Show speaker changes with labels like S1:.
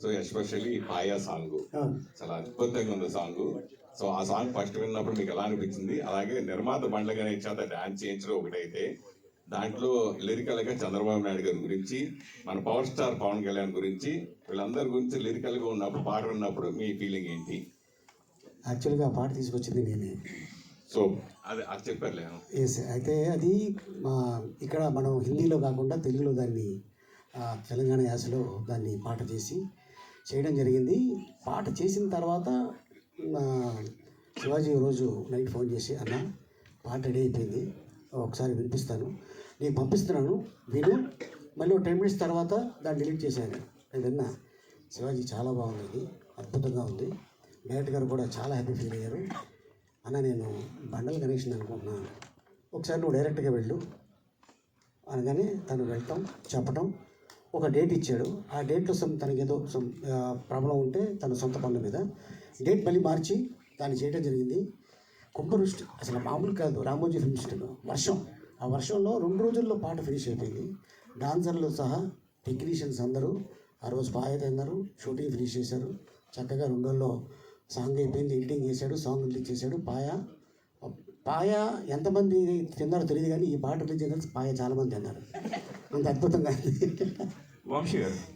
S1: So especially paya song
S2: అవును.
S1: చాలా అద్భుతంగా ఉంది సాంగ్. సో ఆ సాంగ్ ఫస్ట్ విన్నప్పుడు మీకు ఎలా అనిపించింది? అలాగే నిర్మాత బండ్ల గణేష్ చేత డాన్స్ చేయించడం ఒకటైతే, దాంట్లో లిరికల్ గా చంద్రబాబు నాయుడు గారి గురించి, మన పవర్ స్టార్ పవన్ కళ్యాణ్ గురించి, వీళ్ళందరి గురించి లిరికల్ గా ఉన్నప్పుడు పాట విన్నప్పుడు మీ ఫీలింగ్ ఏంటి?
S2: యాక్చువల్గా ఆ పాట తీసుకొచ్చింది నేనే.
S1: సో అది చెప్పారులే.
S2: ఎస్. అయితే అది మా ఇక్కడ మనం హిందీలో కాకుండా తెలుగులో దాన్ని తెలంగాణ యాసలో దాన్ని పాట చేసి చేయడం జరిగింది. పాట చేసిన తర్వాత శివాజీ రోజు నైట్ ఫోన్ చేసి, అన్న పాట రెడీ అయిపోయింది, ఒకసారి వినిపిస్తాను, నేను పంపిస్తున్నాను విను, మళ్ళీ ఒక 10 minutes తర్వాత దాన్ని డిలీట్ చేశాను. నేను విన్నా, శివాజీ చాలా బాగుంది, ఇది అద్భుతంగా ఉంది, డైరెక్టర్ గారు కూడా చాలా హ్యాపీ ఫీల్ అయ్యారు. అన్న నేను బండల గణేష్ని అనుకుంటున్నాను, ఒకసారి నువ్వు డైరెక్ట్గా వెళ్ళు అనగానే తను వెళ్ళటం చెప్పటం, ఒక డేట్ ఇచ్చాడు. ఆ డేట్లో తనకేదో ప్రాబ్లం ఉంటే తన సొంత పనుల మీద డేట్ మళ్ళీ మార్చి దాన్ని చేయడం జరిగింది. కుంభవృష్టి అసలు మామూలు కాదు, రామోజీ ఫిల్మ్ సిటీలో వర్షం, ఆ వర్షంలో 2 రోజుల్లో పాట ఫినిష్ అయిపోయింది. డాన్సర్లు సహా టెక్నీషియన్స్ అందరూ ఆ రోజు బాగా అన్నారు, షూటింగ్ ఫినిష్ చేశారు చక్కగా. 2 రోజుల్లో సాంగ్ అయిపోయింది, ఎడిటింగ్ చేశాడు, సాంగ్ రిలీజ్ చేశాడు. పాయ ఎంతమంది తిన్నారో తెలియదు, కానీ ఈ పాట రిలీజ్ చేసిన పాయ చాలామంది తిన్నారు, అంత అద్భుతంగా.
S1: వంశీ గారు